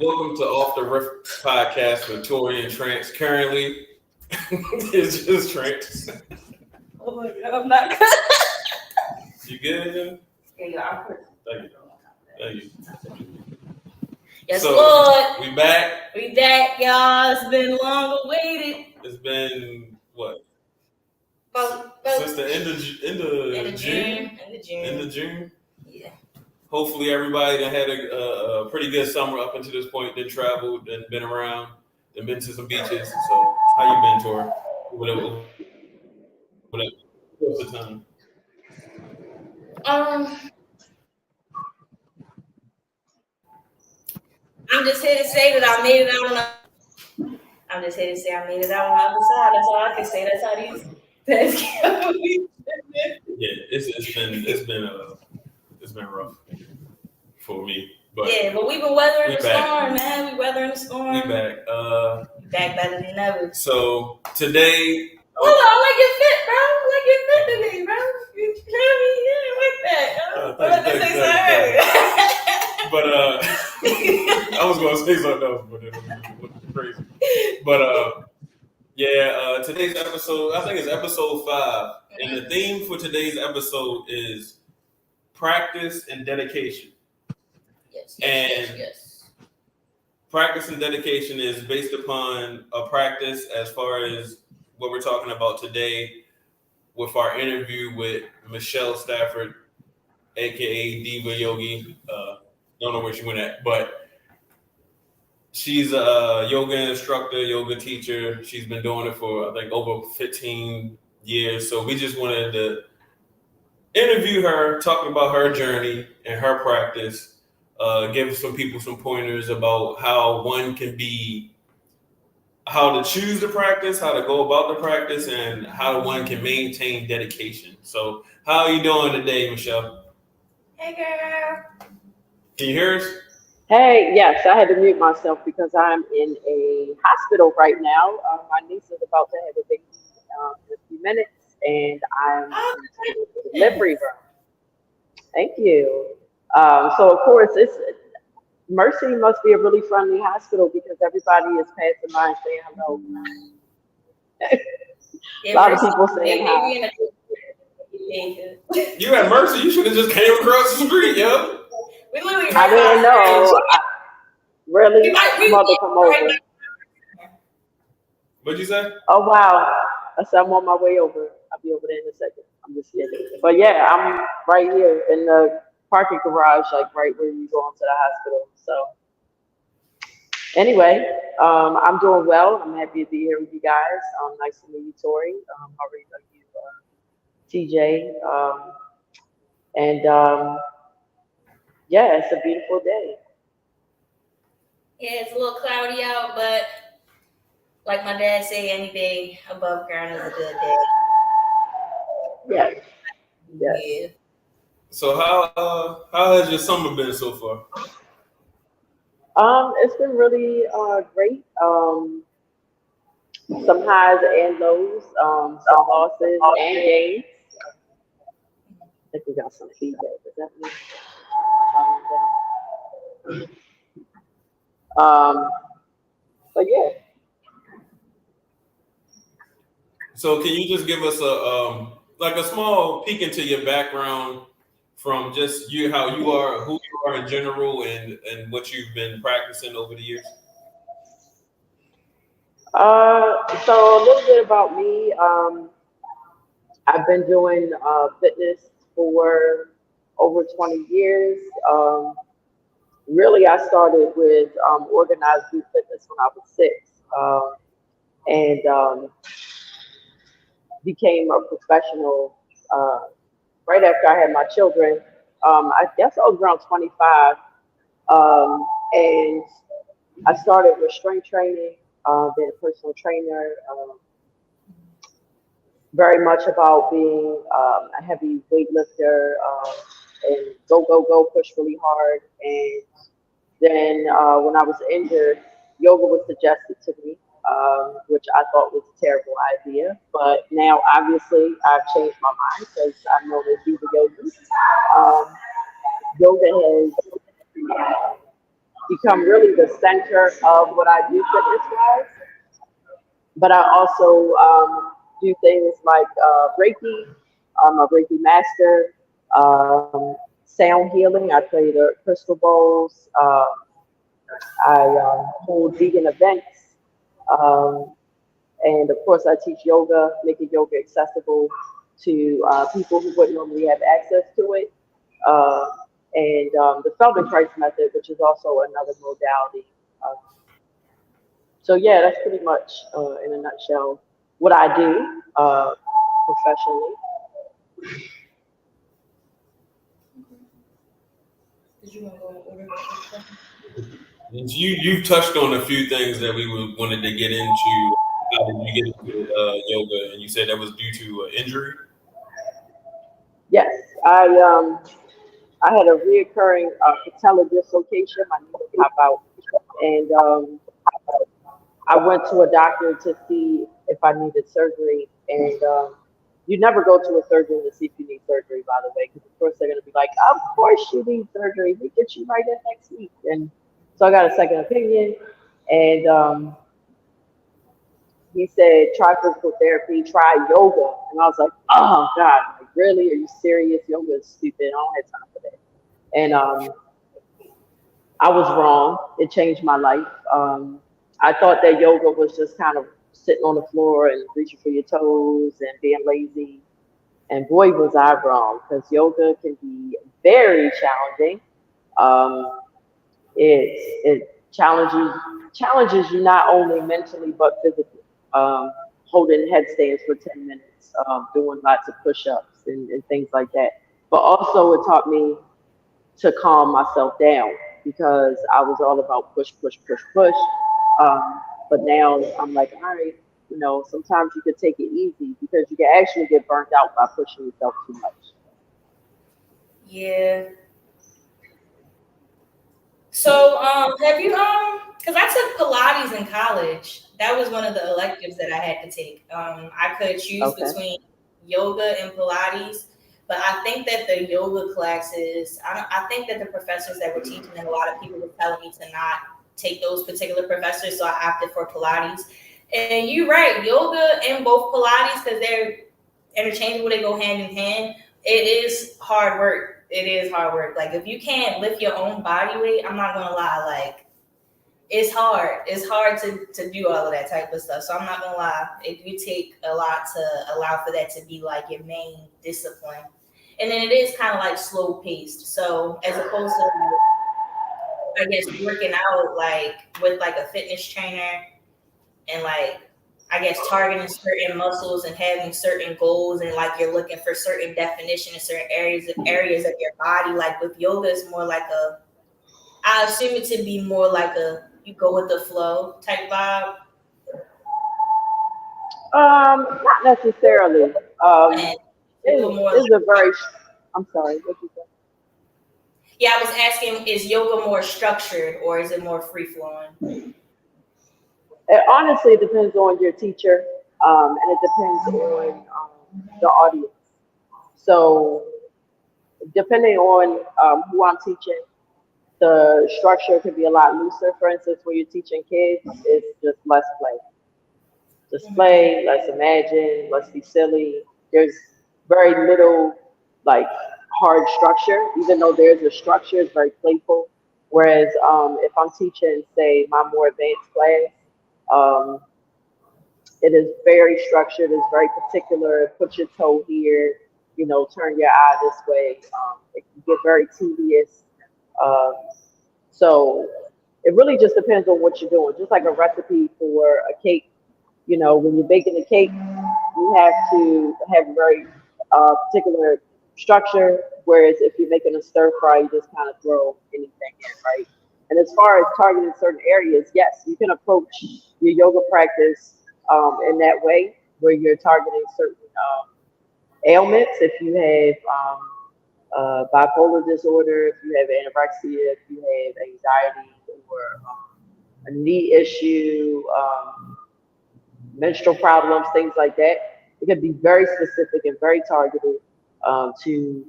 Welcome to Off the Riff Podcast with Tori Trance. Currently, it's just Trance. Oh my God, I'm not good. You good? Yeah, I'll put Thank you. Yes, so, Lord. We back, y'all. It's been long awaited. It's been, what? About Since the end of June? End of June. Yeah. Hopefully everybody that had a pretty good summer up until this point, then traveled and been around, then been to some beaches. So how you been, Tori? Whatever. What's the time? I'm just here to say that I made it out on the. I'm just here to say I made it out on the other side. That's all I can say. That's how these past couple weeks. Yeah, it's been rough for me. But yeah, but we've been weathering the storm, man. We weathering the storm. We back. Back better than ever. So today. Hold on, I like your fit, bro. I like your fit today, bro. You feel me? Yeah, I like that. But I was gonna say something else, but it was crazy. But today's episode, I think it's episode 5, and the theme for today's episode is practice and dedication. Yes. Practice and dedication is based upon a practice as far as what we're talking about today with our interview with Michelle Stafford, aka Diva Yogi. Don't know where she went at, but she's a yoga instructor, yoga teacher. She's been doing it for, I think, over 15 years. So we just wanted to interview her, talking about her journey and her practice, give some people some pointers about how one can be, how to choose the practice, how to go about the practice, and how one can maintain dedication. So how are you doing today, Michelle? Hey, girl. Can you hear us? Hey, yes, I had to mute myself because I'm in a hospital right now. My niece is about to have a baby in a few minutes, and I'm in the delivery room. Thank you. So, of course, Mercy must be a really friendly hospital because everybody is passing by and saying hello. Yeah, a lot of people saying hi. You at Mercy, you should have just came across the street, yo. We literally I didn't know. Really? Mother, come over. What'd you say? Oh, wow. I said I'm on my way over. I'll be over there in a second. I'm just kidding. But yeah, I'm right here in the parking garage, like right where you go into the hospital. So anyway, I'm doing well. I'm happy to be here with you guys. Nice to meet you, Tori. I already know you, TJ. Yeah, it's a beautiful day. Yeah, it's a little cloudy out, but like my dad say, any day above ground is a good day. Yes. Yeah. So how has your summer been so far? It's been really great. Some highs and lows, some losses and gains. I think we got some feedback. Is that me? But yeah. So can you just give us a small peek into your background from just how you are, who you are in general, and what you've been practicing over the years? So a little bit about me. I've been doing fitness for over 20 years. Really, I started with organized group fitness when I was 6, and became a professional right after I had my children. I guess I was around 25, and I started with strength training, being a personal trainer, very much about being a heavy weightlifter, and go, push really hard. And then when I was injured, yoga was suggested to me, which I thought was a terrible idea. But now, obviously, I've changed my mind because I'm known as Diva Yogi. Yoga has become really the center of what I do fitness-wise. But I also do things like Reiki. I'm a Reiki master, sound healing. I play the crystal bowls. I hold vegan events. Um, and of course, I teach yoga, making yoga accessible to people who wouldn't normally have access to it. Uh, and the Feldenkrais method, which is also another modality. So yeah, that's pretty much in a nutshell what I do professionally. Did you want to go in order? You've touched on a few things that we wanted to get into. How did you get into yoga? And you said that was due to injury. Yes, I had a reoccurring patella dislocation. My knee would pop out, and I went to a doctor to see if I needed surgery. And you never go to a surgeon to see if you need surgery, by the way, because of course they're going to be like, "Of course you need surgery. We get you right in next week." And so I got a second opinion, and he said, "Try physical therapy, try yoga." And I was like, "Oh God, like, really? Are you serious? Yoga is stupid. I don't have time for that." And I was wrong. It changed my life. I thought that yoga was just kind of sitting on the floor and reaching for your toes and being lazy. And boy, was I wrong, because yoga can be very challenging. It challenges you not only mentally but physically. Holding headstands for 10 minutes, doing lots of push-ups and things like that. But also it taught me to calm myself down, because I was all about push, push, push, push. But now I'm like, all right, sometimes you could take it easy, because you can actually get burnt out by pushing yourself too much. Yeah. So, have you because I took Pilates in college. That was one of the electives that I had to take. I could choose between yoga and Pilates, but I think that the yoga classes, I think that the professors that were teaching, and a lot of people were telling me to not take those particular professors, so I opted for Pilates. And you're right, yoga and both Pilates, because they're interchangeable, they go hand in hand. It is hard work. It is hard work. Like, if you can't lift your own body weight, I'm not gonna lie, like, it's hard. It's hard to do all of that type of stuff. So I'm not gonna lie, it do take a lot to allow for that to be like your main discipline. And then it is kind of like slow paced. So as opposed to, I guess, working out like with like a fitness trainer and like, I guess, targeting certain muscles and having certain goals, and like you're looking for certain definition in certain areas of your body. Like with yoga, it's more like I assume it to be more like you go with the flow type vibe. Not necessarily. It's a very. I'm sorry. What you say? Yeah, I was asking, is yoga more structured or is it more free flowing? It honestly depends on your teacher, and it depends on the audience. So, depending on who I'm teaching, the structure could be a lot looser. For instance, when you're teaching kids, it's just less play. Just play, let's imagine, let's be silly. There's very little like hard structure, even though there's a structure, it's very playful. Whereas if I'm teaching, say, my more advanced class, it is very structured, it's very particular. Put your toe here, turn your eye this way. It can get very tedious. So it really just depends on what you're doing. Just like a recipe for a cake, when you're baking a cake, you have to have a very particular structure. Whereas if you're making a stir fry, you just kind of throw anything in, right? And as far as targeting certain areas, yes, you can approach your yoga practice in that way, where you're targeting certain ailments. If you have bipolar disorder, if you have anorexia, if you have anxiety, or a knee issue, menstrual problems, things like that, it can be very specific and very targeted to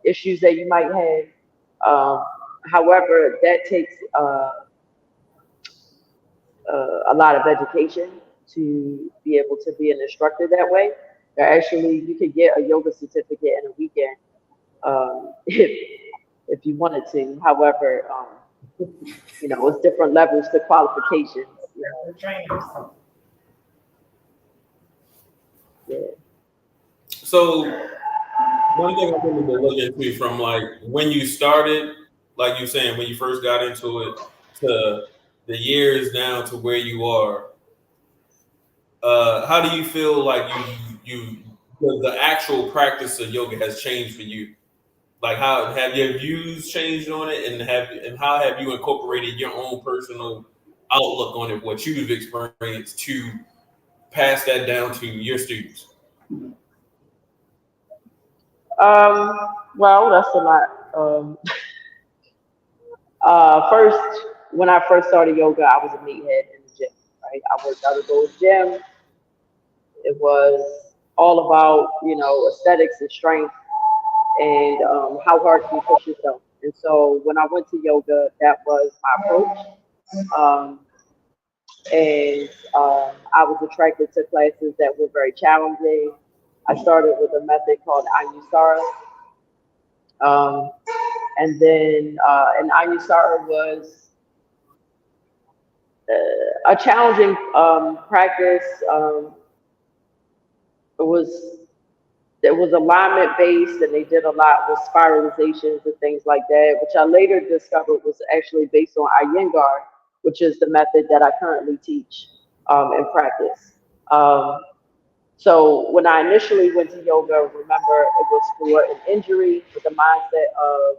issues that you might have. However, that takes a lot of education to be able to be an instructor that way. Actually, you could get a yoga certificate in a weekend if you wanted to. However, it's different levels to qualifications. Yeah. So one thing I wanted to look into from like when you started, like you saying when you first got into it, to the years down to where you are. How do you feel like the actual practice of yoga has changed for you? Like, how have your views changed on it, and how have you incorporated your own personal outlook on it, what you've experienced, to pass that down to your students? Well, that's a lot. First, when I first started yoga, I was a meathead in the gym, right? I worked out of those gym. It was all about, aesthetics and strength and how hard can you push yourself. And so when I went to yoga, that was my approach. I was attracted to classes that were very challenging. I started with a method called Anusara. And Anusara was a challenging practice. It was alignment based, and they did a lot with spiralizations and things like that, which I later discovered was actually based on Iyengar, which is the method that I currently teach and practice. So when I initially went to yoga, remember it was for an injury with the mindset of,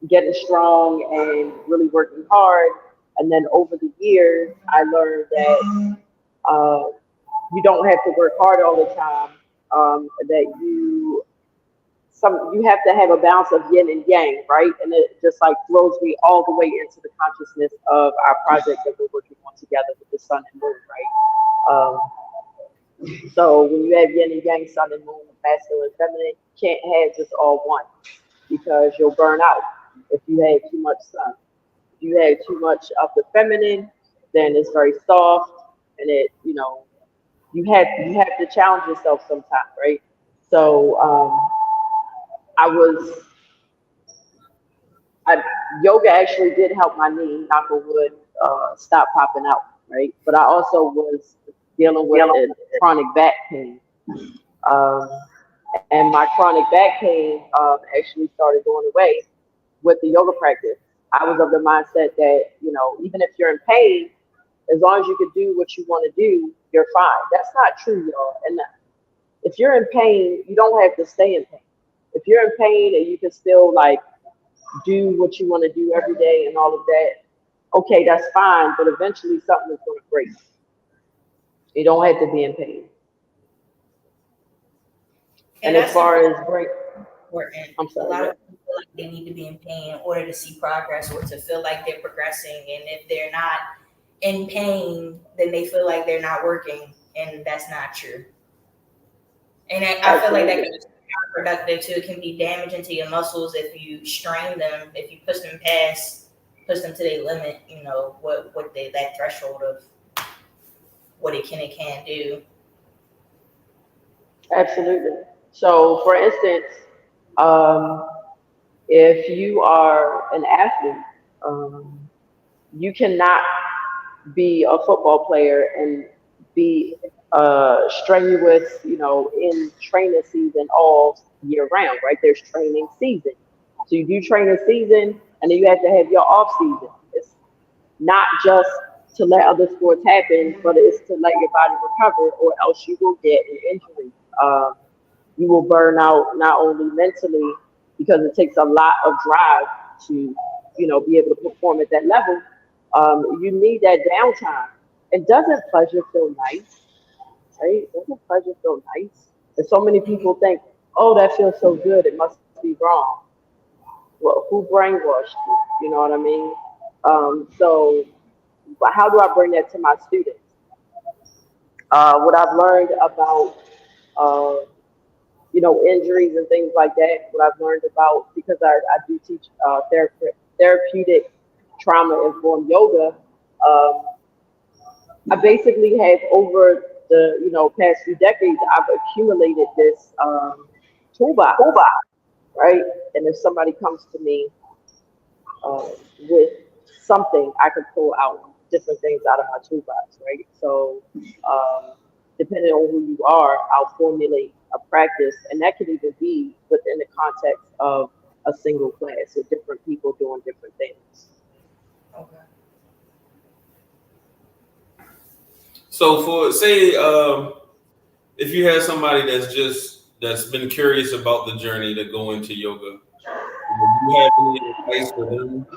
getting strong and really working hard. And then over the years, I learned that you don't have to work hard all the time. That you have to have a balance of yin and yang, right? And it just like throws me all the way into the consciousness of our project that we're working on together with the sun and moon, right? So when you have yin and yang, sun and moon, masculine and feminine, you can't have just all one, because you'll burn out if you have too much sun. If you have too much of the feminine, then it's very soft, and you have to challenge yourself sometimes, right? So yoga actually did help my knee, knock on wood, stop popping out, right? But I also was dealing with chronic back pain. And my chronic back pain actually started going away with the yoga practice. I was of the mindset that, even if you're in pain, as long as you can do what you want to do, you're fine. That's not true, y'all. And if you're in pain, you don't have to stay in pain. If you're in pain and you can still do what you want to do every day and all of that, okay, that's fine. But eventually something is going to break. You don't have to be in pain. And as far as break, I'm sorry. A lot of people feel like they need to be in pain in order to see progress or to feel like they're progressing. And if they're not in pain, then they feel like they're not working, and that's not true. And I feel like that can be counterproductive too. It can be damaging to your muscles if you strain them, if you push them to their limit. What that threshold of what it can and can't do. Absolutely. So, for instance, if you are an athlete, you cannot be a football player and be strenuous, in training season all year round, right? There's training season. So you do training season, and then you have to have your off season. It's not just to let other sports happen, but it's to let your body recover, or else you will get an injury. You will burn out not only mentally, because it takes a lot of drive to, be able to perform at that level. You need that downtime. And doesn't pleasure feel nice, right? Doesn't pleasure feel nice? And so many people think, oh, that feels so good, it must be wrong. Well, who brainwashed you? You know what I mean? So how do I bring that to my students? What I've learned about injuries and things like that. What I've learned about, because I do teach therapeutic trauma informed yoga. Um, I basically have, over the past few decades, I've accumulated this toolbox, right? And if somebody comes to me with something, I can pull out different things out of my toolbox, right? So depending on who you are, I'll formulate a practice, and that could even be within the context of a single class with different people doing different things. Okay. So for say, if you had somebody that's been curious about the journey to go into yoga, do you have any advice for them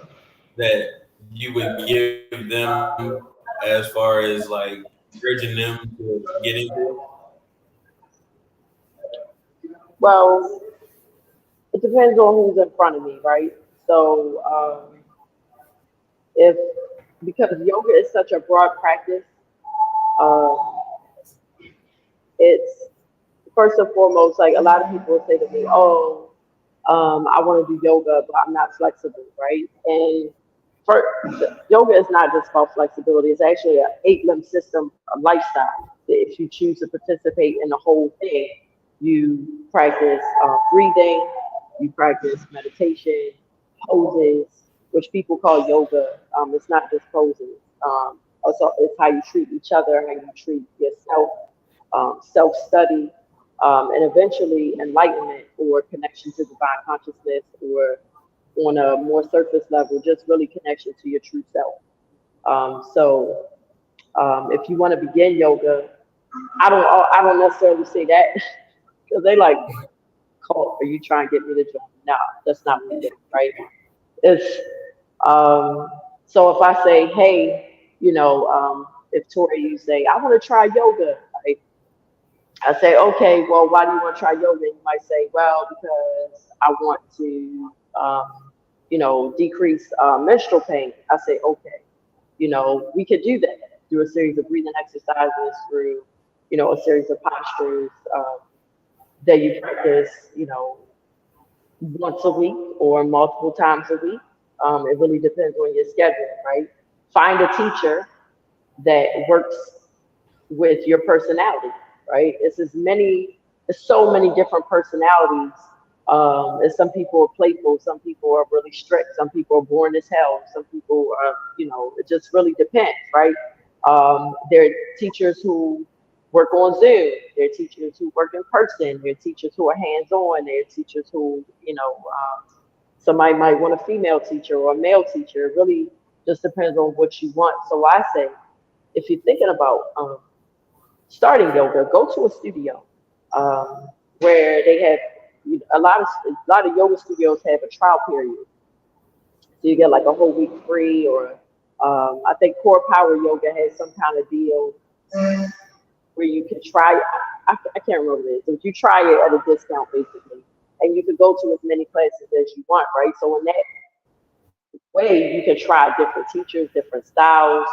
that you would give them as far as like urging them to get into it? Well, it depends on who's in front of me, right? So because yoga is such a broad practice, um, it's first and foremost, like a lot of people will say to me, "Oh, I want to do yoga, but I'm not flexible," right? And yoga is not just about flexibility; it's actually an 8-limb system, a lifestyle. If you choose to participate in the whole thing, you practice breathing, you practice meditation, poses, which people call yoga. It's not just poses. Also, it's how you treat each other, how you treat yourself, self-study, and eventually enlightenment or connection to divine consciousness, or on a more surface level, just really connection to your true self. So if you want to begin yoga, I don't necessarily say that because they like, "Call, are you trying to get me to join?" No, that's not what it is, right? It's so if I say, "Hey, if Tori, you say, I want to try yoga," right? I say, "Okay, well, why do you want to try yoga?" And you might say, "Well, because I want to, decrease menstrual pain." I say, "Okay, we could do that through a series of breathing exercises, through, a series of postures that you practice, once a week or multiple times a week. It really depends on your schedule, right? Find a teacher that works with your personality, right? There's so many different personalities. And some people are playful, some people are really strict, some people are boring as hell, some people are, it just really depends, right? There are teachers who work on Zoom, there are teachers who work in person, there are teachers who are hands-on, there are teachers who, somebody might want a female teacher or a male teacher. It really just depends on what you want. So I say, if you're thinking about starting yoga, go to a studio where they have a lot of yoga studios have a trial period, so you get like a whole week free. Or I think Core Power Yoga has some kind of deal where you can try. I can't remember what it is, but you try it at a discount basically, and you can go to as many classes as you want, right? So in that way, you can try different teachers, different styles.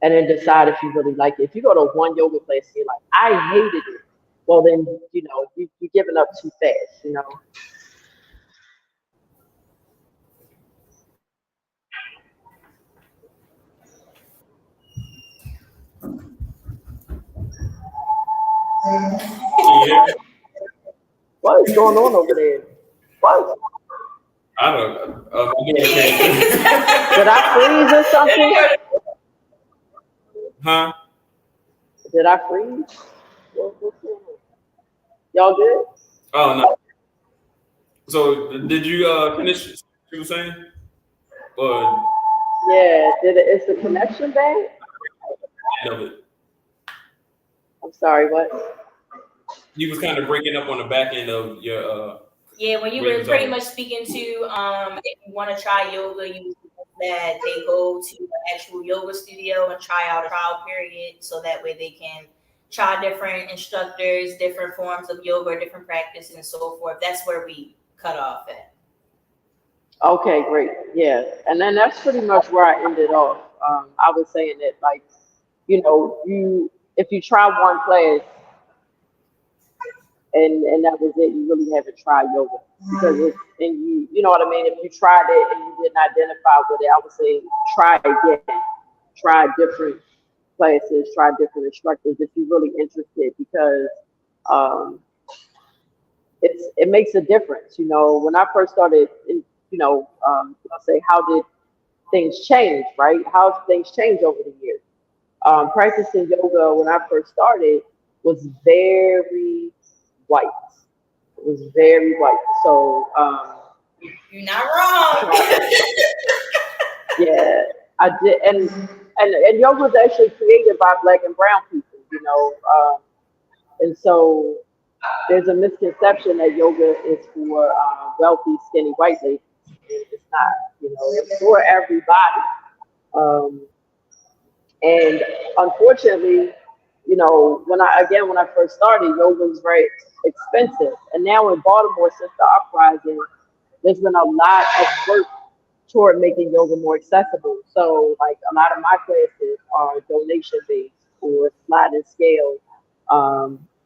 And then decide if you really like it. If you go to one yoga class and you're like, "I hated it," well then, you're giving up too fast, Yeah. What is going on over there? What? I don't know. Okay. Did I freeze or something? Huh? Did I freeze? What's going on? Y'all good? Oh no. So did you finish what you were saying? Or Yeah. Is the connection bad? end of it? I'm sorry. What? You was kind of breaking up on the back end of your Yeah, when you were pretty much speaking to if you want to try yoga, you that they go to an actual yoga studio and try out a trial period, so that way they can try different instructors, different forms of yoga, different practices, and so forth. That's where we cut off at. Okay, great. Yeah, and then that's pretty much where I ended off. I was saying that, like, if you try one class, and that was it. You really haven't tried yoga because you know what I mean. If you tried it and you didn't identify with it, I would say try again, try different classes, try different instructors if you're really interested because it makes a difference. You know, when I first started, I'll say how did things change, right? How have things changed over the years? Practicing yoga when I first started was very white. It was very white. So you're not wrong. Yeah, I did, and yoga was actually created by Black and brown people, you know, and so there's a misconception that yoga is for wealthy, skinny white ladies. It's not, you know, it's for everybody. And unfortunately, you know, when I first started, yoga was very expensive. And now in Baltimore, since the uprising, there's been a lot of work toward making yoga more accessible. So like a lot of my classes are donation based or sliding scale,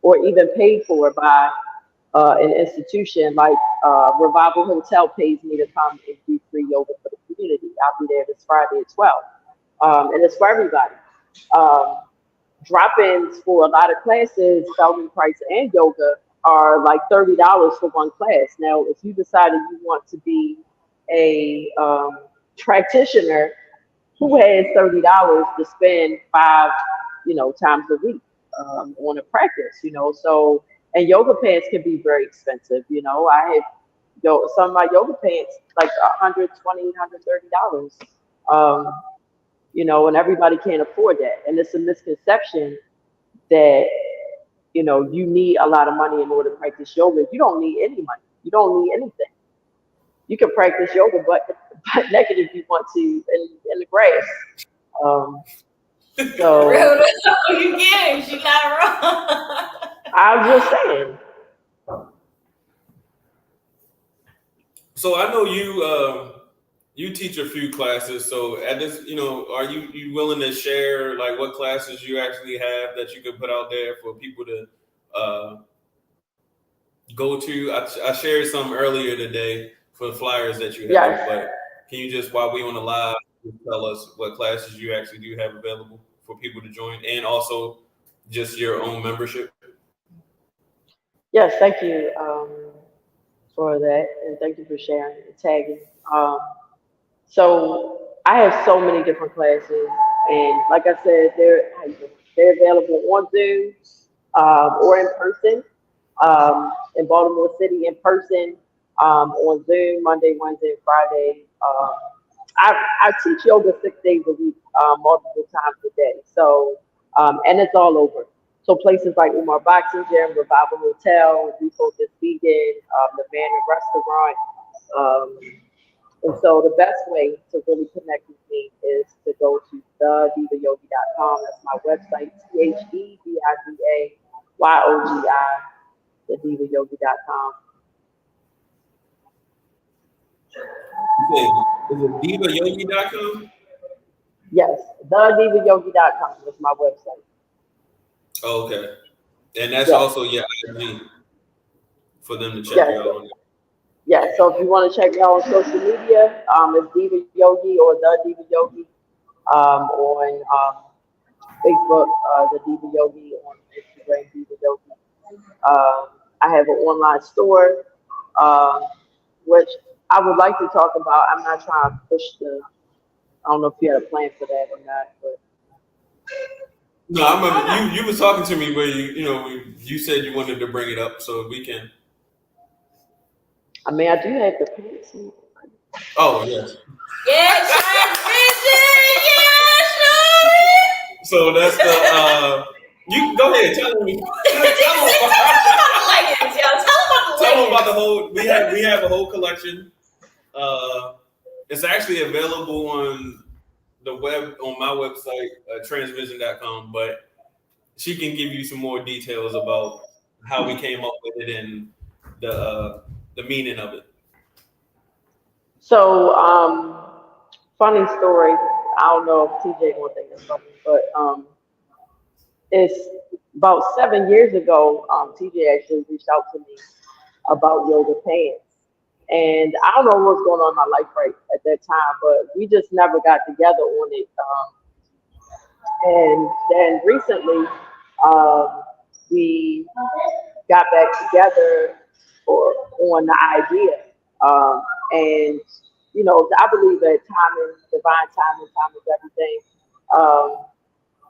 or even paid for by an institution like Revival Hotel pays me to come and do free yoga for the community. I'll be there this Friday at 12. And it's for everybody. Drop-ins for a lot of classes, Felden Price and yoga, are like $30 for one class. Now, if you decided you want to be a practitioner who has $30 to spend 5, times a week on a practice, so, and yoga pants can be very expensive. I have some of my yoga pants like $120, $130. And everybody can't afford that. And it's a misconception that, you need a lot of money in order to practice yoga. You don't need any money. You don't need anything. You can practice yoga butt naked if you want to in the grass. So you can. She's not wrong. I'm just saying. So I know you teach a few classes. So at this, are you willing to share like what classes you actually have that you could put out there for people to go to? I shared some earlier today for the flyers that you have, Yes. but can you just, while we on the live, tell us what classes you actually do have available for people to join, and also just your own membership? Yes, thank you for that, and thank you for sharing and tagging. So I have so many different classes, and like I said, they're available on Zoom or in person. In Baltimore City in person, on Zoom Monday, Wednesday, and Friday. I teach yoga 6 days a week, multiple times a day. So, and it's all over. So places like Umar Boxing Gym, Revival Hotel, Refocus Vegan, the Man and Restaurant. And so the best way to really connect with me is to go to theartistexchangemediahub.com. That's my website, THEDIVAYOGI, thedivayogi.com. Is it divayogi.com? Yes, thedivayogi.com is my website. Oh, okay. And that's Yes. also your IG for them to check Yes. you out on. Yeah, so if you want to check me out on social media, it's Diva Yogi or The Diva Yogi, on Facebook, The Diva Yogi, on Instagram, Diva Yogi. I have an online store, which I would like to talk about. I'm not trying to push I don't know if you had a plan for that or not, but. No, I remember you was talking to me where you said you wanted to bring it up, so we can. I mean, I do have the pants. Oh, yes. Yeah, transition. Yeah, sure. So that's the you go ahead, tell me. Tell them about the leggings, yo. Tell them about the whole. We have a whole collection. It's actually available on the web on my website, transvision.com. But she can give you some more details about how we came up with it and the meaning of it. So, funny story. I don't know if TJ will think it's funny, but it's about 7 years ago, TJ actually reached out to me about yoga pants. And I don't know what's going on in my life right at that time, but we just never got together on it. And then recently, we got back together on the idea. And, you know, I believe that timing, divine timing, time is everything.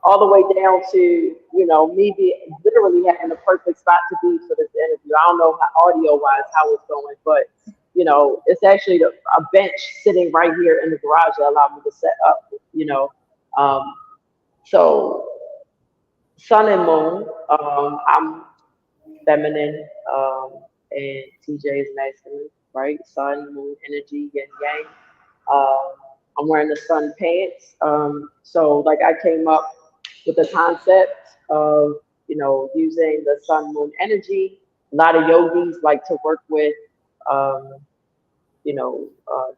All the way down to, you know, me literally having the perfect spot to be for this interview. I don't know how audio-wise how it's going, but, you know, it's actually a bench sitting right here in the garage that allowed me to set up, you know. So sun and moon, I'm feminine, and TJ is masculine, right? Sun, moon, energy, yin, yang. I'm wearing the sun pants. So like I came up with the concept of, you know, using the sun, moon energy. A lot of yogis like to work with, you know,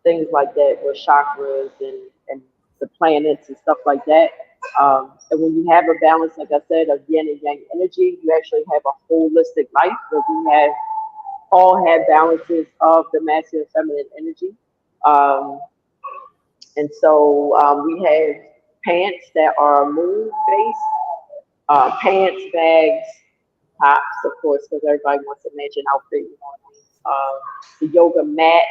things like that with chakras and the planets and stuff like that. And when you have a balance, like I said, of yin and yang energy, you actually have a holistic life where we all have balances of the masculine and feminine energy. And so we have pants that are moon based, pants, bags, tops, of course, because everybody wants to match an outfit. You know what I mean? The yoga mat,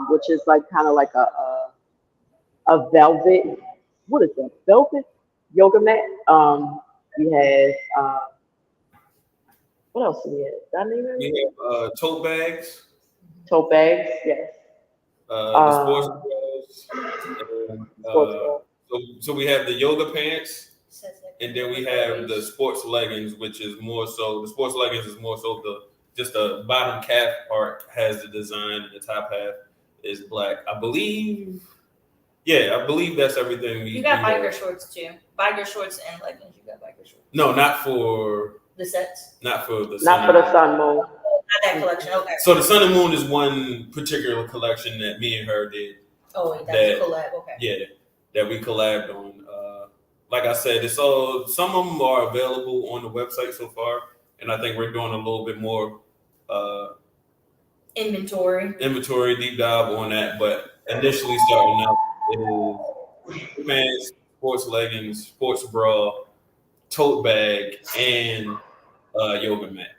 which is like kind of like a velvet. What is that? Velvet yoga mat. We have what else do we have? Did I name it? We have tote bags. Tote bags, yes. The sports bras. So we have the yoga pants, and then we have the sports leggings, which is more so the sports leggings is more so just the bottom calf part has the design, and the top half is black. I believe that's everything. You got biker shorts too. Biker shorts and leggings. You got biker shorts. No, not for the sets. Not for the sun moon. Not that collection. Okay. So the sun and moon is one particular collection that me and her did. Oh, that's a collab. Okay. Yeah, that we collabed on. Like I said, it's all some of them are available on the website so far, and I think we're doing a little bit more inventory deep dive on that. But initially starting out, it is pants, sports leggings, sports bra, tote bag, and yoga mat.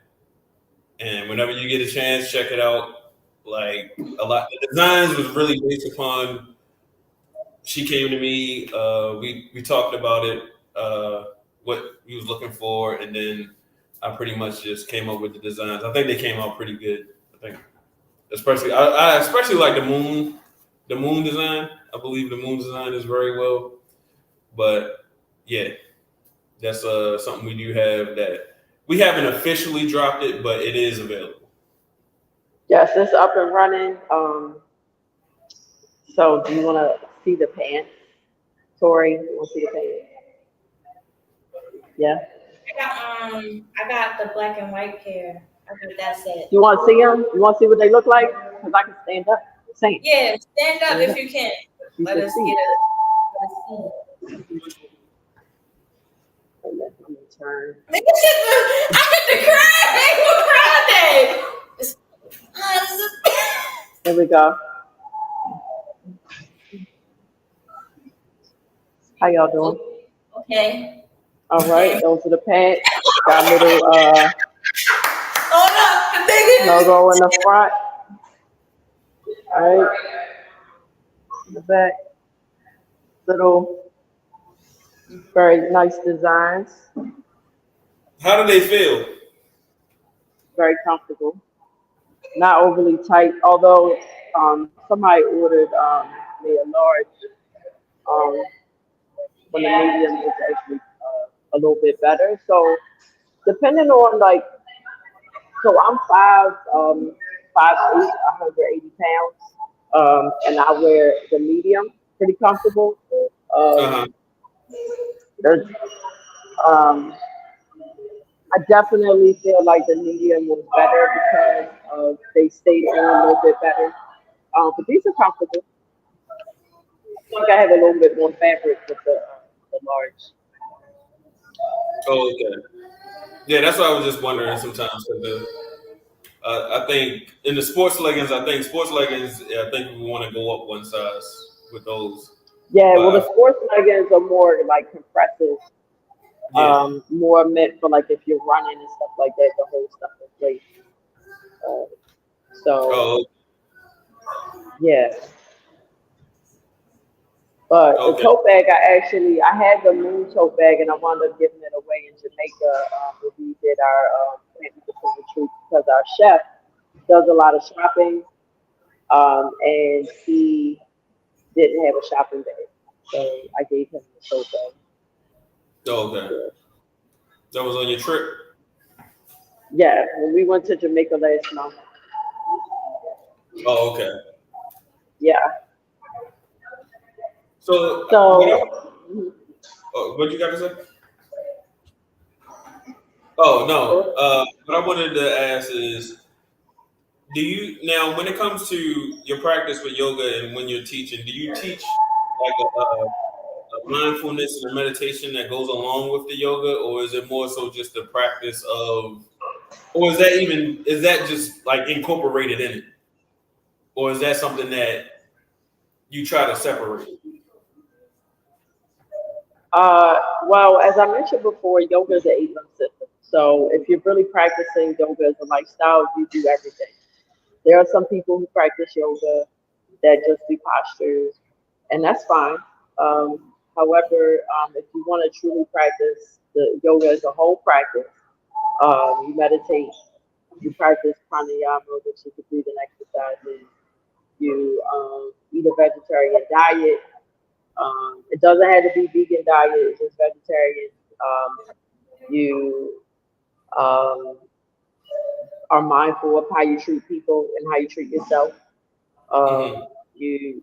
And whenever you get a chance, check it out. Like a lot, the designs was really based upon. She came to me. We talked about it, what we was looking for, and then I pretty much just came up with the designs. I think they came out pretty good. I think, especially I especially like the moon design. I believe the moon design is very well. But yeah, that's something we do have that we haven't officially dropped it, but it is available. Yes, it's up and running. So do you want to see the pants? Tori, you want to see the pants? Yeah. I got the black and white pair. I got that set. You want to see them? You want to see what they look like? Because I can stand up. Same. Yeah, stand up if you can. Let us see. Let me turn. I hit the crack. There we go. How y'all doing? Okay. All right, those are the pants. Got a little logo in the front. All right. In the back. Little very nice designs. How do they feel? Very comfortable. Not overly tight, although somebody ordered me a large. When the medium is actually a little bit better. So depending on so I'm 5'8", 180 pounds, and I wear the medium, pretty comfortable. I definitely feel like the medium was better because they stayed on a little bit better. But these are comfortable. I think I have a little bit more fabric with the large. Oh, okay. Yeah, that's what I was just wondering sometimes. I think in the sports leggings, I think we want to go up one size with those. Yeah, well, the But sports leggings are more like compressive, yeah. more meant for like if you're running and stuff like that, the whole stuff in place. So Oh, yeah, but the okay. tote bag, I had the moon tote bag, and I wound up giving it away in Jamaica when we did our plant medicine retreat because our chef does a lot of shopping, and he didn't have a shopping bag, so I gave him the tote bag. Oh, okay. Yeah. That was on your trip. Yeah, when we went to Jamaica last month. Oh, okay. Yeah. So So what you got to say? Oh no. What I wanted to ask is, do you now, when it comes to your practice with yoga and when you're teaching, do you teach like a mindfulness and a meditation that goes along with the yoga, or is it more so just the practice of, or is that just like incorporated in it, or is that something that you try to separate? well, as I mentioned before, yoga is an 8-limb system. So if you're really practicing yoga as a lifestyle, you do everything. There are some people who practice yoga that just do postures, and that's fine. However, if you want to truly practice the yoga as a whole practice, you meditate, you practice pranayama, which is the breathing exercises. You eat a vegetarian diet. It doesn't have to be vegan diet; it's just vegetarian. You are mindful of how you treat people and how you treat yourself. Mm-hmm. You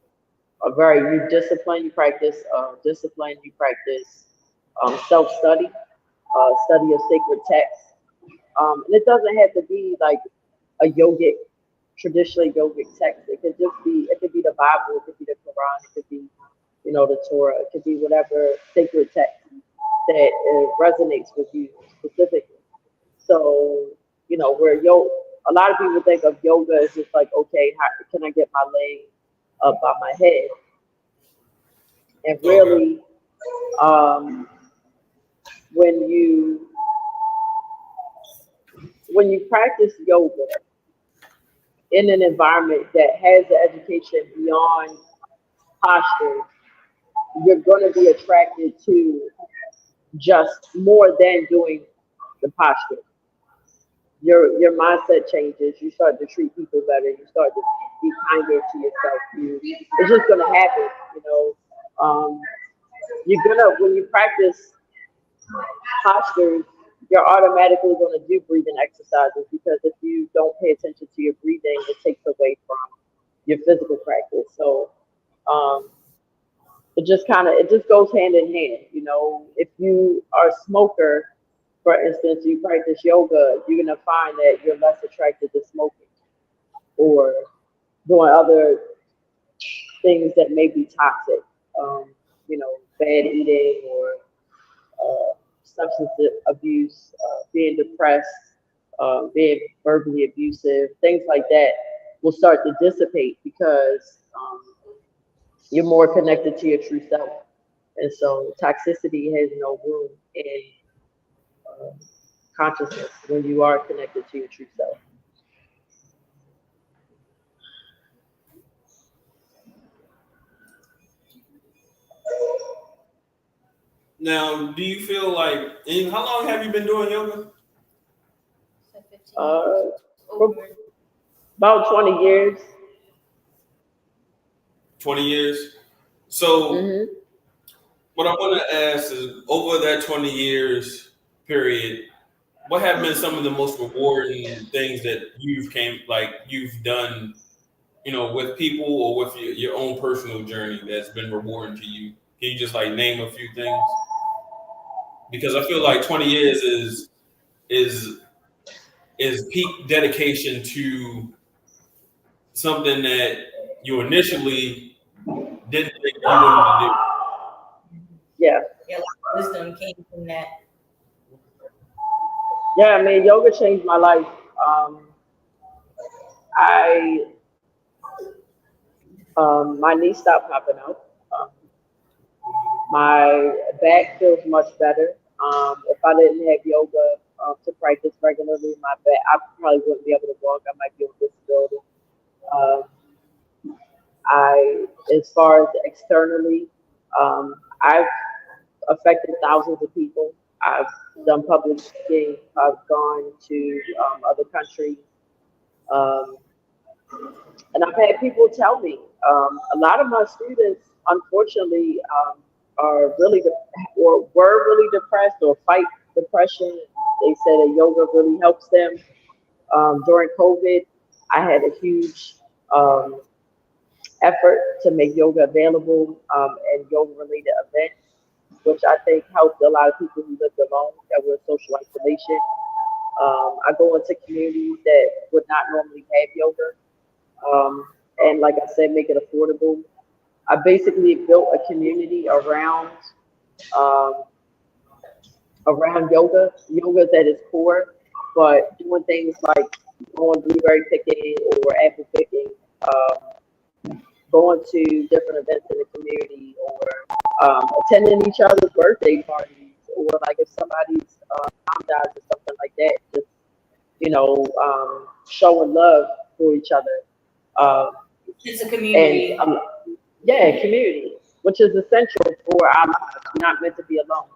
you discipline. You practice discipline. You practice self-study, study of sacred texts. And it doesn't have to be like a yogic, traditionally yogic text. It could be the Bible, it could be the Quran, it could be, the Torah, it could be whatever sacred text that resonates with you specifically. So, a lot of people think of yoga as just like, okay, how can I get my leg up by my head? And Okay. really, um, when you practice yoga in an environment that has the education beyond posture, you're going to be attracted to just more than doing the posture. Your mindset changes. You start to treat people better. You start to be kinder to yourself. It's just going to happen. You're gonna when you practice postures, you're automatically going to do breathing exercises because if you don't pay attention to your breathing, it takes away from your physical practice. So it just goes hand in hand. If you are a smoker, for instance, you practice yoga, you're gonna find that you're less attracted to smoking or doing other things that may be toxic. Bad eating or substance abuse, being depressed, being verbally abusive, things like that will start to dissipate because you're more connected to your true self. And so toxicity has no room in consciousness when you are connected to your true self. Now, do you feel like, and how long have you been doing yoga? For about 20 years. 20 years. So what I want to ask is, over that 20 years period, what have been some of the most rewarding things that you've done, with people or with your own personal journey that's been rewarding to you? Can you just like name a few things? Because I feel like 20 years is peak dedication to something that you initially didn't think you wanted to do. Yeah. Yeah, a lot of wisdom came from that. Yeah, I mean, yoga changed my life. I my knee stopped popping out. My back feels much better. If I didn't have yoga to practice regularly, my back I probably wouldn't be able to walk. I might be on disability. Um, as far as externally, I've affected thousands of people. I've done public speaking. I've gone to other countries. Um, And I've had people tell me, a lot of my students, unfortunately, are really or were really depressed or fight depression. They say that yoga really helps them. During COVID, I had a huge um, effort to make yoga available and yoga-related events, which I think helped a lot of people who lived alone that were in social isolation. I go into communities that would not normally have yoga and like I said, make it affordable. I basically built a community um, around yoga. Yoga at its core, but doing things like going blueberry picking or apple picking, going to different events in the community, or attending each other's birthday parties, or like if somebody's mom dies or something like that, just showing love for each other. It's a community. And yeah, community, which is essential for our lives. We're not meant to be alone.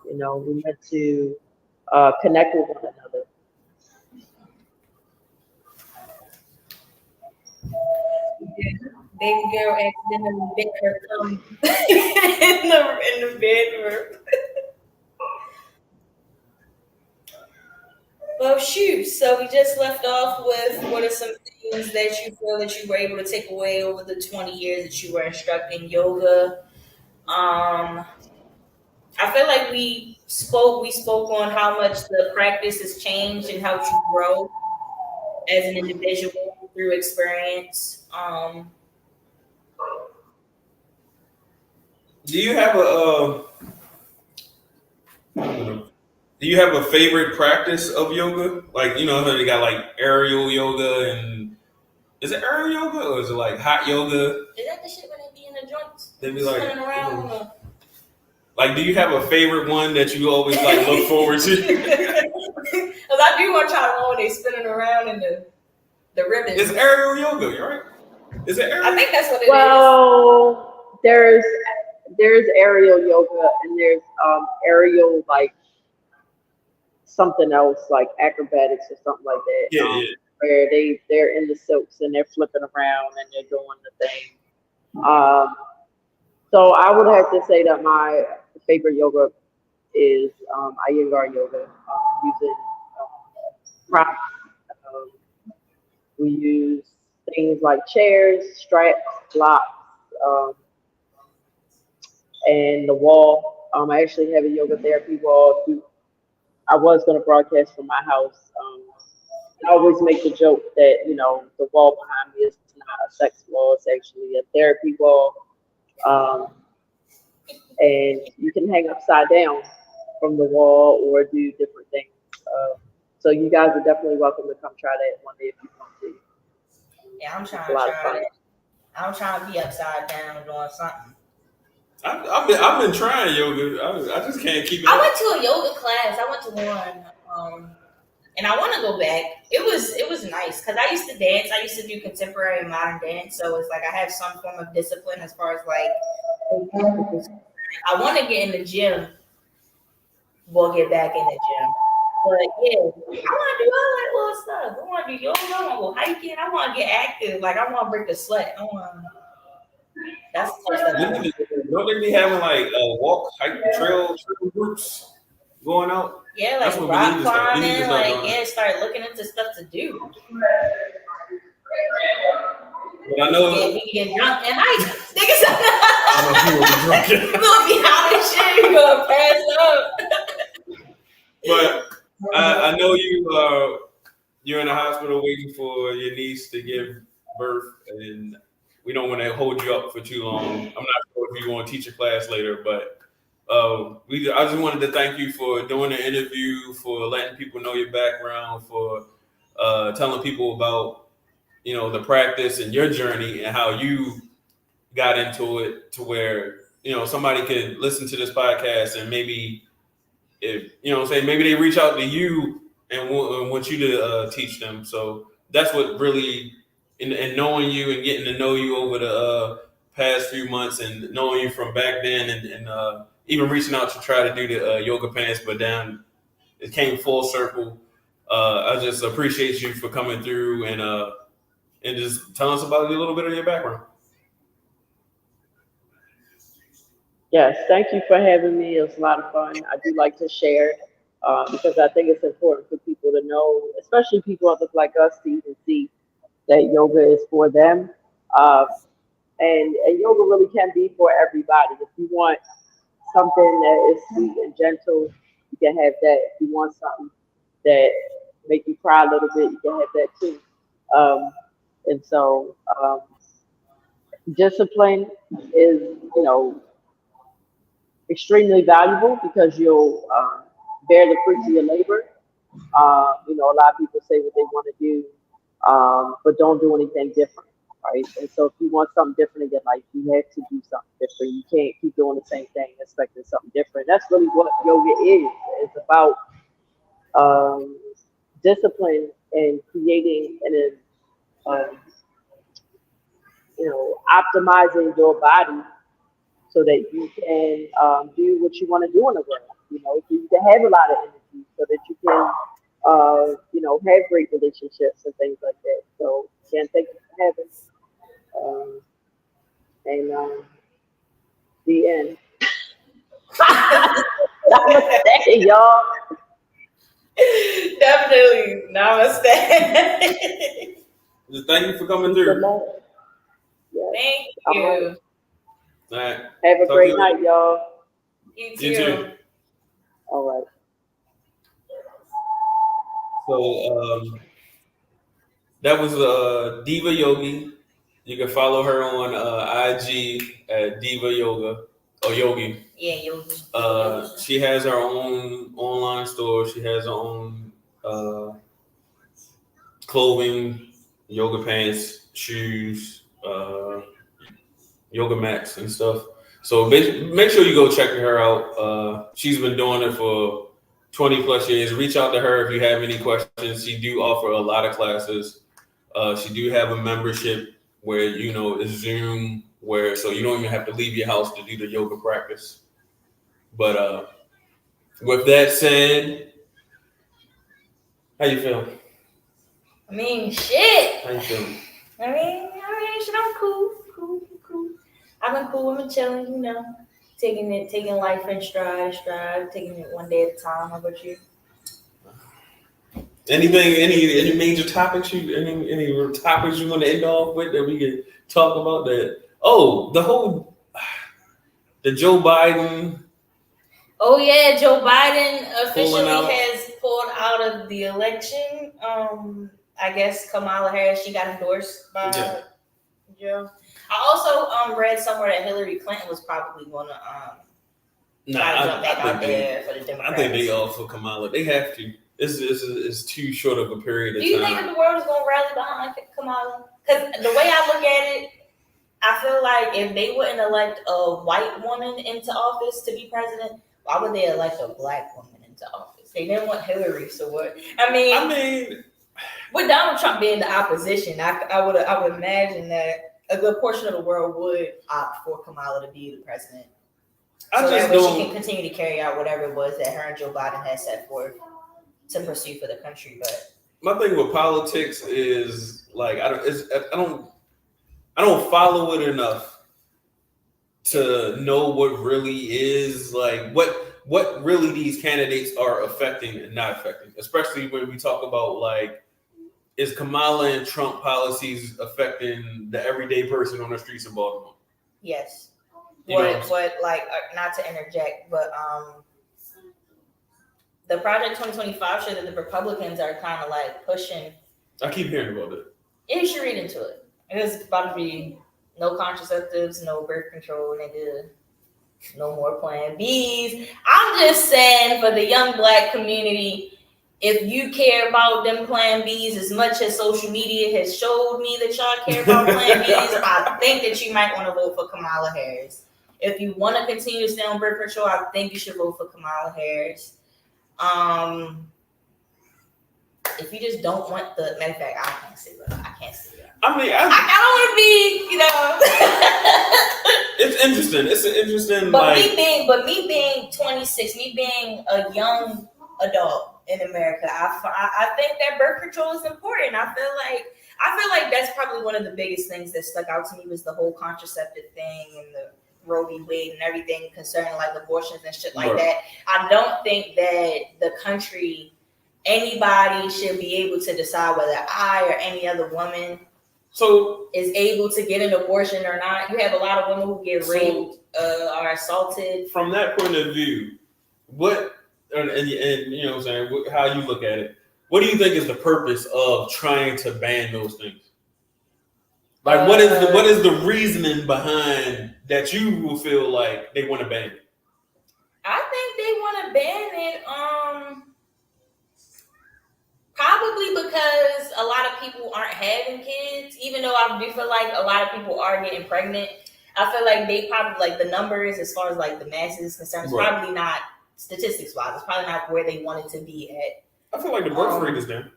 We're meant to connect with one another. Baby girl accidentally bit her thumb in the bedroom. Well, shoot. So we just left off with what are some things that you feel that you were able to take away over the 20 years that you were instructing yoga. I feel like we spoke on how much the practice has changed and helped you grow as an individual through experience. Do you have a favorite practice of yoga? Like, how they got like aerial yoga, and is it aerial yoga or is it like hot yoga? Is that the shit when they be in the joints? They be like spinning around. Like, do you have a favorite one that you always like look forward to? Because I do want y'all to know when they spinning around in the ribbons. It's aerial yoga, right? Is it aerial? I think that's what it is. Well, there's aerial yoga and there's aerial like something else like acrobatics or something like that. Yeah. Where they're in the silks and they're flipping around and they're doing the thing. So I would have to say that my favorite yoga is Iyengar yoga, using props. We use things like chairs, straps, blocks, and the wall. I actually have a yoga therapy wall. I was going to broadcast from my house. I always make the joke that, the wall behind me is not a sex wall. It's actually a therapy wall. And you can hang upside down from the wall or do different things. So you guys are definitely welcome to come try that one day if you want to. Yeah, I'm trying to try it. I'm trying to be upside down doing something. I've been trying yoga. I just can't keep it. I went to a yoga class. I went to one, and I want to go back. It was nice because I used to dance. I used to do contemporary and modern dance, so it's like I have some form of discipline as far as like. I want to get in the gym. We'll get back in the gym. But yeah, I want to do all that little stuff. I want to do yoga. I want to go hiking. I want to get active. Like I want to break the sweat. That's the stuff. Don't they be having like walk, hike, trail groups going out? Yeah, like rock climbing. Like start looking into stuff to do. But I know we can get drunk and hike. Niggas, we'll be out of shit. We're gonna pass up. But I know you're in the hospital waiting for your niece to give birth, and we don't want to hold you up for too long. I'm not sure if you want to teach a class later, but I just wanted to thank you for doing the interview, for letting people know your background, for telling people about, the practice and your journey and how you got into it to where, somebody could listen to this podcast and maybe, if maybe they reach out to you and want you to teach them. So that's what really, and knowing you and getting to know you over the past few months and knowing you from back then and even reaching out to try to do the yoga pants, but then it came full circle. I just appreciate you for coming through and just telling us about a little bit of your background. Yes, thank you for having me. It was a lot of fun. I do like to share because I think it's important for people to know, especially people that look like us, to even see that yoga is for them. And yoga really can be for everybody. If you want something that is sweet and gentle, you can have that. If you want something that make you cry a little bit, you can have that too. And so discipline is, extremely valuable because you'll bear the fruits of your labor. A lot of people say what they want to do, but don't do anything different, right? And so if you want something different in your life, you have to do something different. You can't keep doing the same thing expecting something different. That's really what yoga is. It's about discipline and creating and optimizing your body so that you can do what you want to do in the world. So you can have a lot of energy, so that you can have great relationships and things like that. So again, thank you for having. And the end. Namaste, y'all. Definitely. Namaste. Thank you for coming through. Yes. Thank you. All right. Have a great night, y'all. You too. You too. All right. So that was Diva Yogi. You can follow her on IG at Diva Yoga or Yogi. Yeah, Yogi. She has her own online store. She has her own clothing, yoga pants, shoes, yoga mats and stuff. So make sure you go check her out. She's been doing it for 20 plus years. Reach out to her if you have any questions. She do offer a lot of classes. She do have a membership where, it's Zoom, so you don't even have to leave your house to do the yoga practice. But with that said, how you feel? I mean, shit. How you feeling? I mean, shit, I'm cool. I've been cool. I've been chilling, taking life in stride, taking it one day at a time. How about you? Anything, any major topics any topics you want to end off with that we can talk about? That the Joe Biden. Oh yeah, Joe Biden officially has pulled out of the election. I guess Kamala Harris, she got endorsed by Joe. I also read somewhere that Hillary Clinton was probably going to try to jump back out there for the Democrats. I think they all for Kamala. They have to. It's too short of a period of time. Do you think that the world is going to rally behind Kamala? Because the way I look at it, I feel like if they wouldn't elect a white woman into office to be president, why would they elect a black woman into office? They didn't want Hillary, so what? I mean, with Donald Trump being the opposition, I would imagine that a good portion of the world would opt for Kamala to be the president. So that way she can continue to carry out whatever it was that her and Joe Biden had set forth to pursue for the country. But my thing with politics is like I don't follow it enough to know what really is like what really these candidates are affecting and not affecting, especially when we talk about like, is Kamala and Trump policies affecting the everyday person on the streets of Baltimore? Yes. What like not to interject, but the Project 2025 show that the Republicans are kind of like pushing. I keep hearing about it. Yeah, you should read into it. It's about to be no contraceptives, no birth control, nigga. No more Plan Bs. I'm just saying for the young Black community, if you care about them Plan Bs as much as social media has showed me that y'all care about Plan Bs, I think that you might want to vote for Kamala Harris. If you want to continue to stay on birth control, I think you should vote for Kamala Harris. If you just don't want the, matter of fact, I can't say that. I can't say that. I mean, I don't want to be, it's interesting. It's an interesting, but me being 26, me being a young adult in America, I think that birth control is important. I feel like that's probably one of the biggest things that stuck out to me was the whole contraceptive thing and the Roe v. Wade and everything concerning like abortions and shit like that. I don't think that the country, anybody should be able to decide whether I or any other woman is able to get an abortion or not. You have a lot of women who get raped or assaulted. From that point of view, and you know what I'm saying, how you look at it, what do you think is the purpose of trying to ban those things? Like, what is the reasoning behind that you will feel like they want to ban it? I think they want to ban it, probably because a lot of people aren't having kids. Even though I do feel like a lot of people are getting pregnant, I feel like they probably, like, the numbers as far as like the masses is concerned, is probably not, statistics wise, it's probably not where they want it to be at. I feel like the birth rate is down.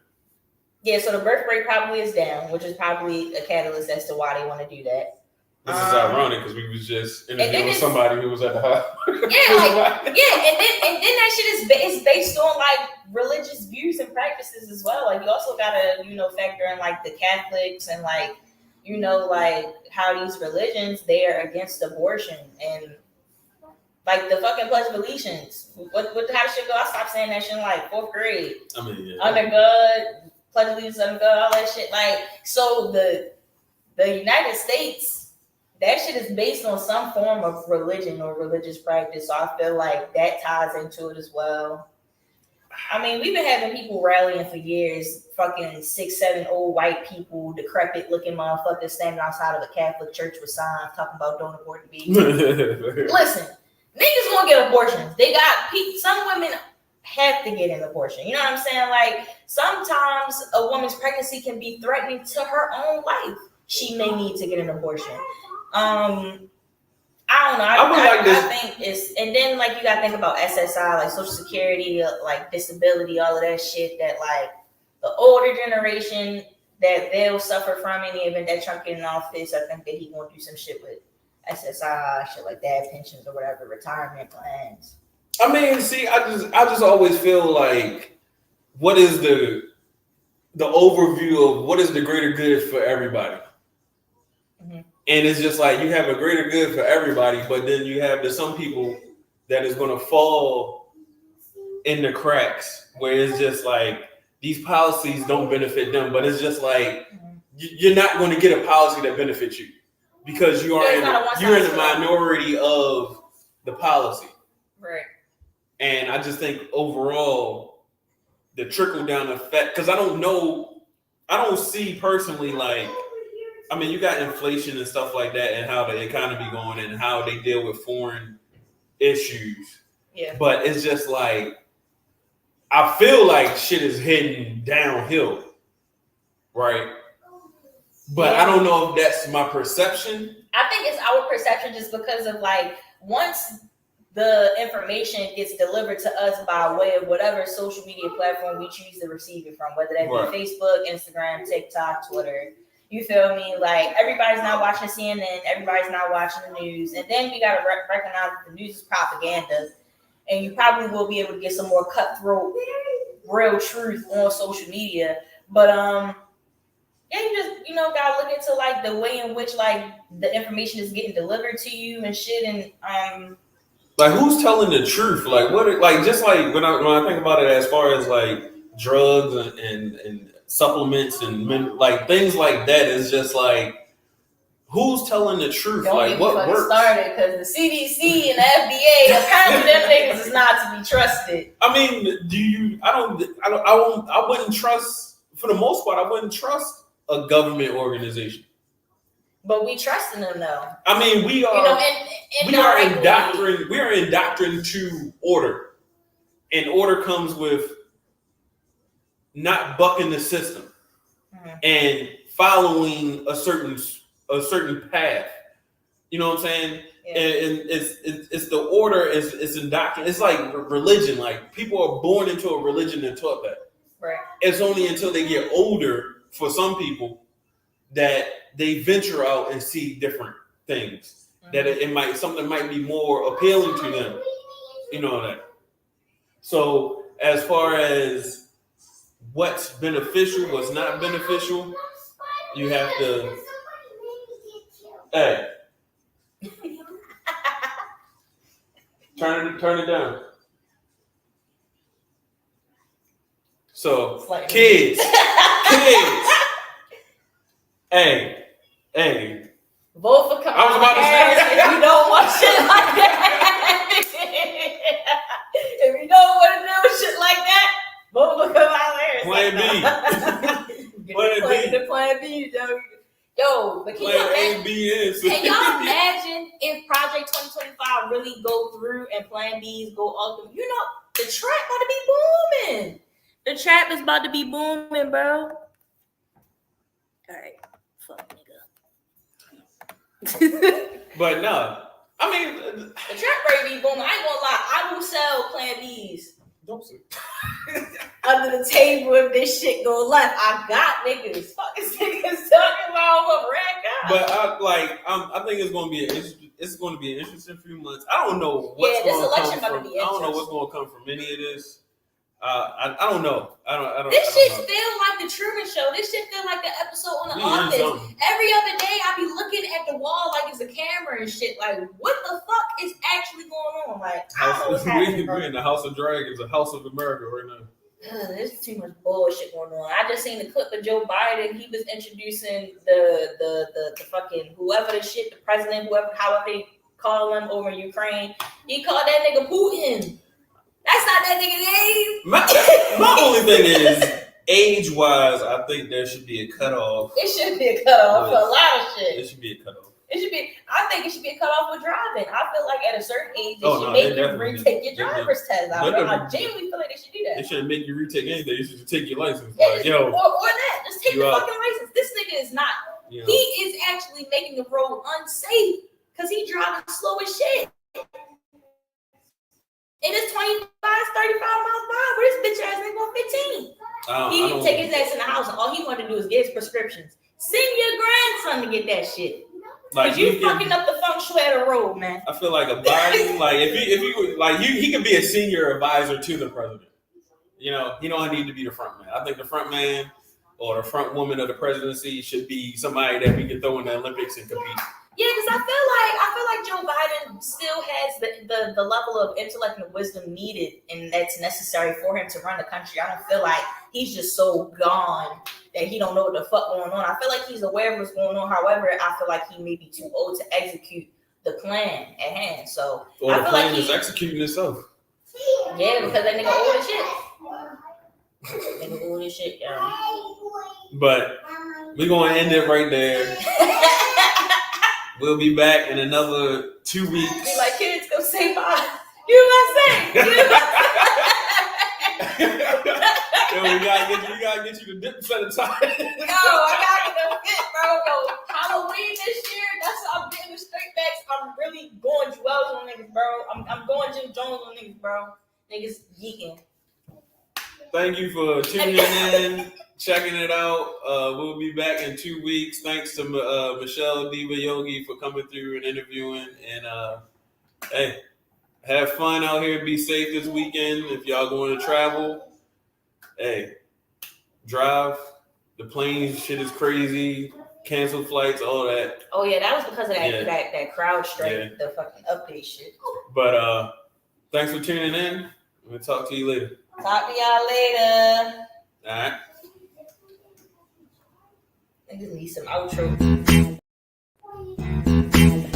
Yeah, so the birth rate probably is down, which is probably a catalyst as to why they want to do that. This is ironic because we was just interviewing somebody who was at the hospital. And then that shit is based on like religious views and practices as well. Like you also gotta, factor in like the Catholics and like, like how these religions, they are against abortion and like the fucking Pledge of Allegiance. How does shit go? I stopped saying that shit in like 4th grade. I mean, yeah. Under God, Pledge of Allegiance under God, all that shit. Like, so the United States, that shit is based on some form of religion or religious practice. So I feel like that ties into it as well. I mean, we've been having people rallying for years, fucking 6'7" old white people, decrepit looking motherfuckers standing outside of a Catholic church with signs talking about don't abort the baby. Listen, niggas gonna get abortions. They got some women have to get an abortion. You know what I'm saying? Like sometimes a woman's pregnancy can be threatening to her own life. She may need to get an abortion. I don't know. I think it's, and then like you gotta think about SSI, like Social Security, like disability, all of that shit that like the older generation that they'll suffer from in the event that Trump get in office. I think that he gonna do some shit with SSI, shit like that, pensions or whatever, retirement plans. I mean, see, I just always feel like what is the overview of what is the greater good for everybody? Mm-hmm. And it's just like you have a greater good for everybody, but then you have some people that is going to fall in the cracks where it's just like these policies don't benefit them, but it's just like you're not going to get a policy that benefits you because you're in the minority of the policy. Right. And I just think overall the trickle down effect, because I don't see personally like, I mean, you got inflation and stuff like that and how the economy going and how they deal with foreign issues. Yeah. But it's just like, I feel like shit is heading downhill. Right. But yeah. I don't know if that's my perception. I think it's our perception just because of like, once the information gets delivered to us by way of whatever social media platform we choose to receive it from, whether that be Facebook, Instagram, TikTok, Twitter. You feel me? Like everybody's not watching CNN, everybody's not watching the news, and then you gotta recognize that the news is propaganda, and you probably will be able to get some more cutthroat, real truth on social media. But yeah, you just gotta look into like the way in which like the information is getting delivered to you and shit, and like who's telling the truth? Like what? Like just like when I think about it, as far as like drugs and supplements and like things like that, is just like who's telling the truth? Don't like what works? Started because the CDC and the FDA apparently them niggas is not to be trusted. I mean, I wouldn't trust, for the most part, I wouldn't trust a government organization. But we trust in them though. I mean, we are. We are indoctrined to order, and order comes with not bucking the system and following a certain path. You know what I'm saying? Yeah. And it's the order is indoctrined. It's like religion. Like people are born into a religion and taught that. Right. It's only until they get older, for some people, that they venture out and see different things. That something might be more appealing to them. You know that. So as far as what's beneficial, what's not beneficial, you have to. Hey. Turn it down. So kids. Hey. Vote for Kamala. I was about to say if you don't want shit like that. If you don't want to do shit like that, vote for Kamala Harris. Plan B. Plan B, Yo, but can y'all imagine if Project 2025 really go through and Plan B's go up? You know, the trap about to be booming. The trap is about to be booming, bro. All right, fuck nigga. But no, I mean the trap rate be booming. I ain't gonna lie, I will sell Plan B's. Don't say. Under the table if this shit go left. I got niggas. Fuck this niggas talking about what red guy. But I think it's going to be an interesting few months. I don't know what's going to come from. I don't know what's going to come from any of this. I don't know. I don't. This shit feel like the Truman Show. This shit feel like the episode on The Office. Every other day, I be looking at the wall like it's a camera and shit. Like, what the fuck is actually going on? Like, I don't know what's happening. We're in the House of Dragons, the House of America right now. There's too much bullshit going on. I just seen the clip of Joe Biden. He was introducing the fucking whoever the shit, the president, however they call him over in Ukraine. He called that nigga Putin. That's not that nigga name. My only thing is, age-wise, I think there should be a cutoff. It should be a cutoff for a lot of shit. It should be a cutoff. I think it should be a cutoff for driving. I feel like at a certain age, they should make you retake your driver's test. I genuinely feel like they should do that. They shouldn't make you retake anything. They should just take your license. Yeah, like, or that. Just take the fucking license. This nigga is not. You know. He is actually making the road unsafe because he driving slow as shit. It is 25, 35 miles per hour. Where this bitch ass nigga going 15? He need to take his ass in the house, and all he want to do is get his prescriptions. Send your grandson to get that shit. Like you fucking up the feng shui of the road, man. I feel like a Biden, like if you like he could be a senior advisor to the president. You know, he don't need to be the front man. I think the front man or the front woman of the presidency should be somebody that we can throw in the Olympics and compete. Yeah, because I feel like Joe Biden still has the level of intellect and wisdom needed, and that's necessary for him to run the country. I don't feel like he's just so gone that he don't know what the fuck going on. I feel like he's aware of what's going on. However, I feel like he may be too old to execute the plan at hand. So or the plan is executing itself. Yeah, because that nigga old as shit. Nigga old as shit, yeah. But we're gonna end it right there. We'll be back in another 2 weeks. Be like, kids, go say bye. You know what I'm saying? Yo, we gotta get you the dip set of time. Yo, I gotta get the fit, bro. Yo, Halloween this year, that's how I'm getting the straight backs. I'm really going Jewels on niggas, bro. I'm going Jim Jones on niggas, bro. Niggas geeking. Thank you for tuning in, checking it out. We'll be back in 2 weeks. Thanks to Michelle Diva Yogi for coming through and interviewing. And hey, have fun out here. Be safe this weekend. If y'all going to travel, hey, drive. The plane shit is crazy. Cancel flights, all that. Oh yeah, that was because of that crowd strike, the fucking update shit. But thanks for tuning in. We'll talk to you later. Talk to y'all later. All right. I just need some outro.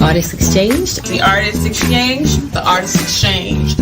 Artist Exchange. The Artist Exchange. The Artist Exchange.